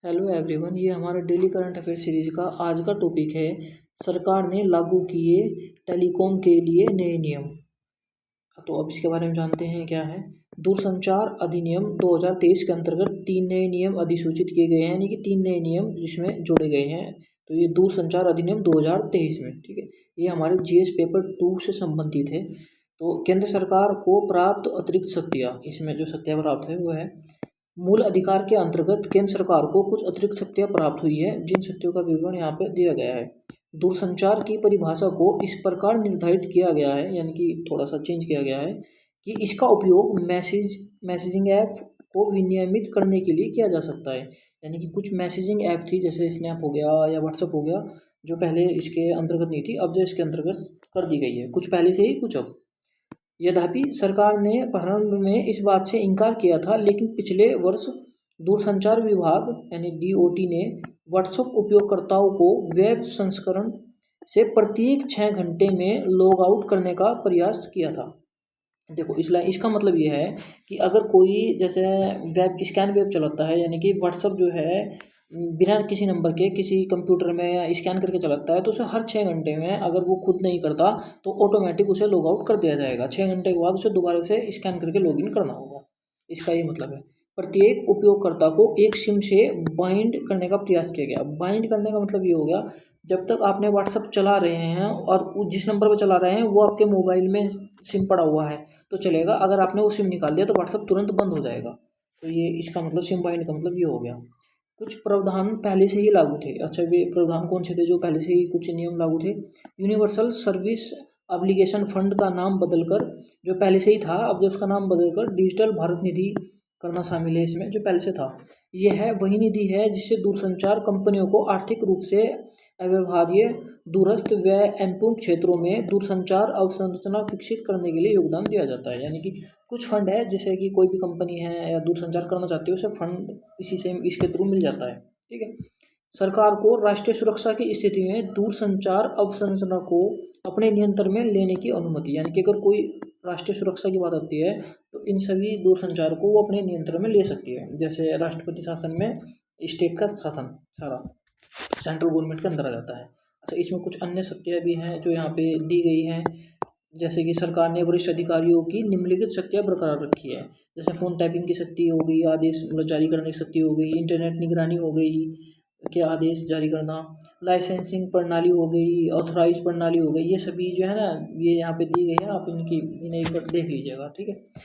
Hello everyone, ये हमारा daily current affair series का आज का टॉपिक है। सरकार ने लागू किए टेलीकॉम के लिए नए नियम। तो अब इसके बारे में जानते हैं क्या है। दूरसंचार अधिनियम 2023 के अंतर्गत 3 नए नियम अधिसूचित किए गए हैं, यानी कि 3 नए नियम जिसमें जोड़े गए हैं। तो ये दूरसंचार अधिनियम 2023 में, ठीक है, ये हमारे जीएस पेपर 2 से संबंधित है। तो केंद्र सरकार को प्राप्त अतिरिक्त शक्तियाँ, इसमें जो शक्तियाँ प्राप्त है वो है मूल अधिकार के अंतर्गत केंद्र सरकार को कुछ अतिरिक्त शक्तियां प्राप्त हुई है, जिन शक्तियों का विवरण यहाँ पे दिया गया है। दूरसंचार की परिभाषा को इस प्रकार निर्धारित किया गया है, यानी कि थोड़ा सा चेंज किया गया है कि इसका उपयोग मैसेजिंग ऐप को विनियमित करने के लिए किया जा सकता है। यानी कि कुछ मैसेजिंग ऐप थी, जैसे स्नैप हो गया या व्हाट्सअप हो गया, जो पहले इसके अंतर्गत नहीं थी, अब जो इसके अंतर्गत कर दी गई है, कुछ पहले से ही कुछ अब। यद्यपि सरकार ने प्रारंभ में इस बात से इनकार किया था, लेकिन पिछले वर्ष दूरसंचार विभाग यानी डीओटी ने व्हाट्सएप उपयोगकर्ताओं को वेब संस्करण से प्रत्येक 6 घंटे में लॉग आउट करने का प्रयास किया था। देखो, इसका मतलब ये है कि अगर कोई जैसे वेब चलाता है, यानी कि व्हाट्सअप जो है बिना किसी नंबर के किसी कंप्यूटर में या स्कैन करके चलाता है, तो उसे हर 6 घंटे में अगर वो खुद नहीं करता तो ऑटोमेटिक उसे लॉग आउट कर दिया जाएगा। 6 घंटे के बाद उसे दोबारा से स्कैन करके लॉगिन करना होगा। इसका ये मतलब है। प्रत्येक उपयोगकर्ता को एक सिम से बाइंड करने का प्रयास किया गया। बाइंड करने का मतलब ये हो गया, जब तक आपने व्हाट्सअप चला रहे हैं और जिस नंबर पर चला रहे हैं वो आपके मोबाइल में सिम पड़ा हुआ है तो चलेगा। अगर आपने वो सिम निकाल दिया तो व्हाट्सअप तुरंत बंद हो जाएगा। तो ये इसका मतलब सिम बाइंड का मतलब ये हो गया। कुछ प्रावधान पहले से ही लागू थे। अच्छा, वे प्रावधान कौन से थे जो पहले से ही कुछ नियम लागू थे? यूनिवर्सल सर्विस ऑब्लिगेशन फंड का नाम बदलकर, जो पहले से ही था, अब जो उसका नाम बदलकर डिजिटल भारत निधि करना शामिल है इसमें, जो पहले से था। यह है वही निधि है जिससे दूरसंचार कंपनियों को आर्थिक रूप से अव्यवहार्य दूरस्थ व एमपूर्ण क्षेत्रों में दूरसंचार अवसंरचना विकसित करने के लिए योगदान दिया जाता है। यानी कि कुछ फंड है, जैसे कि कोई भी कंपनी है या दूरसंचार करना चाहती है, उसे फंड इसी से इसके थ्रू मिल जाता है, ठीक है। सरकार को राष्ट्रीय सुरक्षा की स्थिति में दूरसंचार अवसंरचना को अपने नियंत्रण में लेने की अनुमति, यानी कि अगर कोई राष्ट्रीय सुरक्षा की बात आती है तो इन सभी दूरसंचार को वो अपने नियंत्रण में ले सकती है। जैसे राष्ट्रपति शासन में स्टेट का शासन सारा सेंट्रल गवर्नमेंट के अंदर आ जाता है। अच्छा, इसमें कुछ अन्य शक्तियाँ भी हैं जो यहाँ पे दी गई हैं। जैसे कि सरकार ने वरिष्ठ अधिकारियों की निम्नलिखित शक्तियाँ बरकरार रखी है। जैसे फ़ोन टैपिंग की शक्ति हो गई, आदेश मतलब जारी करने की शक्ति हो गई, इंटरनेट निगरानी हो गई के आदेश जारी करना, लाइसेंसिंग प्रणाली हो गई, ऑथराइज प्रणाली हो गई, ये सभी जो है ना, ये यहाँ पे दी गई है। आप इन्हें एक बार देख लीजिएगा, ठीक है।